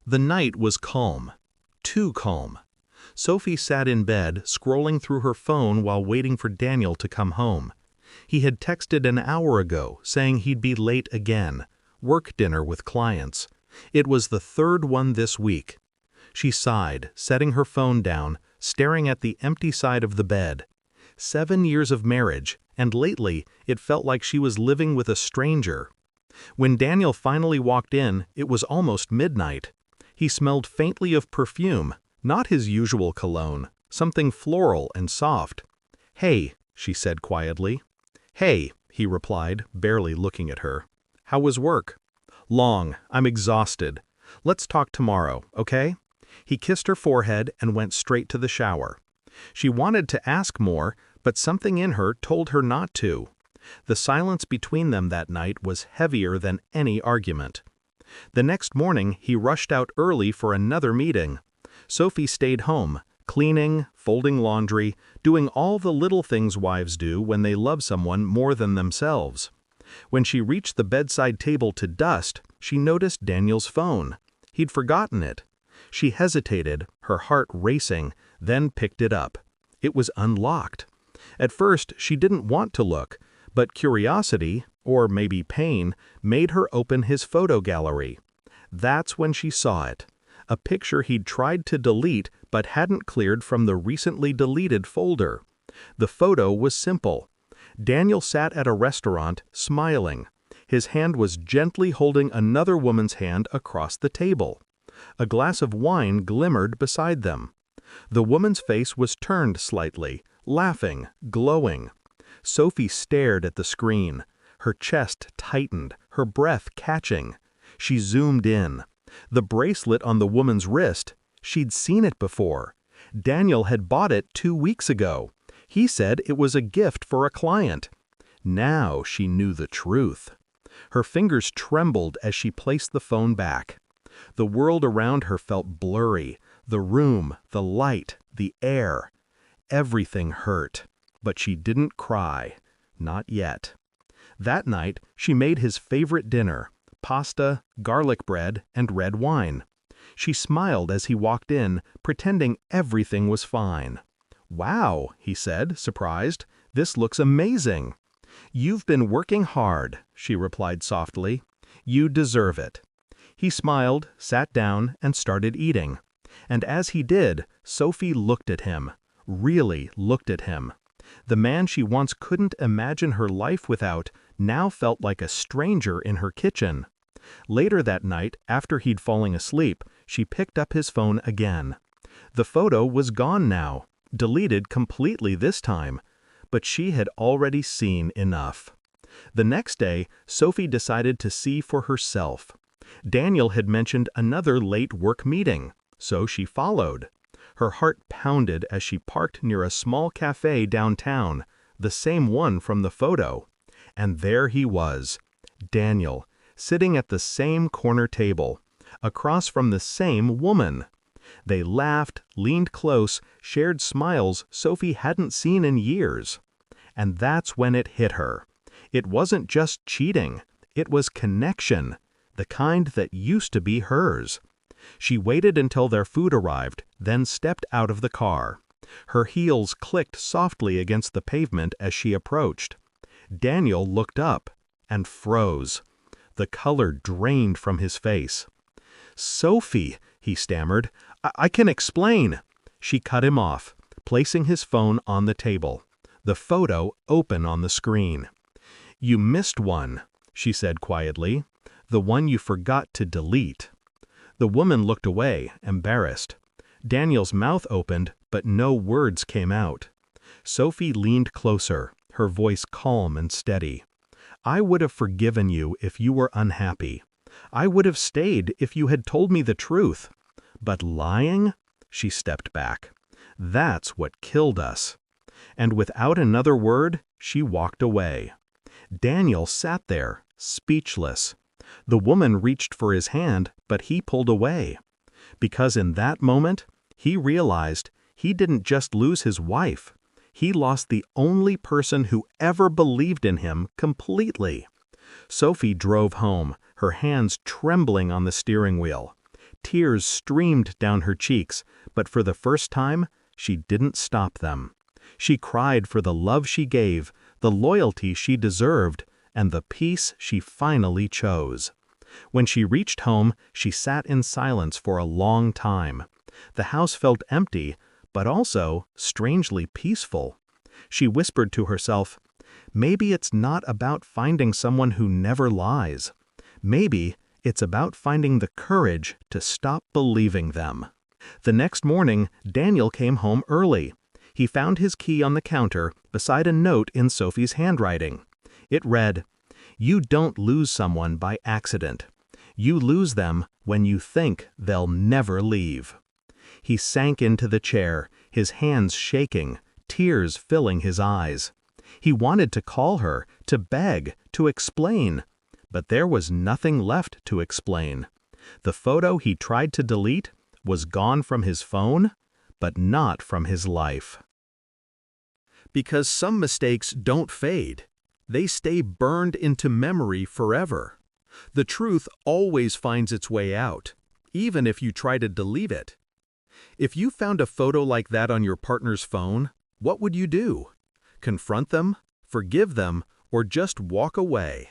The night was calm. Too calm. Sophie sat in bed, scrolling through her phone while waiting for Daniel to come home. He had texted an hour ago, saying he'd be late again. Work dinner with clients. It was the third one this week. She sighed, setting her phone down, staring at the empty side of the bed. 7 years of marriage, and lately it felt like she was living with a stranger. When Daniel finally walked in, it was almost midnight. He smelled faintly of perfume, not his usual cologne, something floral and soft. "Hey," she said quietly. "Hey," he replied, barely looking at her. "How was work?" "Long. I'm exhausted. Let's talk tomorrow, okay?" He kissed her forehead and went straight to the shower. She wanted to ask more, but something in her told her not to. The silence between them that night was heavier than any argument. The next morning, he rushed out early for another meeting. Sophie stayed home, cleaning, folding laundry, doing all the little things wives do when they love someone more than themselves. When she reached the bedside table to dust, she noticed Daniel's phone. He'd forgotten it. She hesitated, her heart racing, then picked it up. It was unlocked. At first, she didn't want to look, but curiosity, or maybe pain, made her open his photo gallery. That's when she saw it. A picture he'd tried to delete but hadn't cleared from the recently deleted folder. The photo was simple. Daniel sat at a restaurant, smiling. His hand was gently holding another woman's hand across the table. A glass of wine glimmered beside them. The woman's face was turned slightly, laughing, glowing. Sophie stared at the screen. Her chest tightened, her breath catching. She zoomed in. The bracelet on the woman's wrist, she'd seen it before. Daniel had bought it 2 weeks ago. He said it was a gift for a client. Now she knew the truth. Her fingers trembled as she placed the phone back. The world around her felt blurry. The room, the light, the air. Everything hurt. But she didn't cry. Not yet. That night, she made his favorite dinner: pasta, garlic bread, and red wine. She smiled as he walked in, pretending everything was fine. "Wow," he said, surprised. "This looks amazing." "You've been working hard," she replied softly. "You deserve it." He smiled, sat down, and started eating. And as he did, Sophie looked at him. Really looked at him. The man she once couldn't imagine her life without now felt like a stranger in her kitchen. Later that night, after he'd fallen asleep, she picked up his phone again. The photo was gone now, deleted completely this time, but she had already seen enough. The next day, Sophie decided to see for herself. Daniel had mentioned another late work meeting, so she followed. Her heart pounded as she parked near a small cafe downtown, the same one from the photo. And there he was, Daniel, sitting at the same corner table, across from the same woman. They laughed, leaned close, shared smiles Sophie hadn't seen in years. And that's when it hit her. It wasn't just cheating, it was connection, the kind that used to be hers. She waited until their food arrived, then stepped out of the car. Her heels clicked softly against the pavement as she approached. Daniel looked up and froze. The color drained from his face. "Sophie," he stammered, I can explain." She cut him off, placing his phone on the table, the photo open on the screen. "You missed one," she said quietly, "the one you forgot to delete." The woman looked away, embarrassed. Daniel's mouth opened, but no words came out. Sophie leaned closer, her voice calm and steady. "I would have forgiven you if you were unhappy. I would have stayed if you had told me the truth. But lying?" She stepped back. "That's what killed us." And without another word, she walked away. Daniel sat there, speechless. The woman reached for his hand, but he pulled away. Because in that moment, he realized he didn't just lose his wife. He lost the only person who ever believed in him completely. Sophie drove home, her hands trembling on the steering wheel. Tears streamed down her cheeks, but for the first time, she didn't stop them. She cried for the love she gave, the loyalty she deserved, and the peace she finally chose. When she reached home, she sat in silence for a long time. The house felt empty, but also strangely peaceful. She whispered to herself, "Maybe it's not about finding someone who never lies. Maybe it's about finding the courage to stop believing them." The next morning, Daniel came home early. He found his key on the counter beside a note in Sophie's handwriting. It read, "You don't lose someone by accident. You lose them when you think they'll never leave." He sank into the chair, his hands shaking, tears filling his eyes. He wanted to call her, to beg, to explain, but there was nothing left to explain. The photo he tried to delete was gone from his phone, but not from his life. Because some mistakes don't fade. They stay burned into memory forever. The truth always finds its way out, even if you try to delete it. If you found a photo like that on your partner's phone, what would you do? Confront them, forgive them, or just walk away?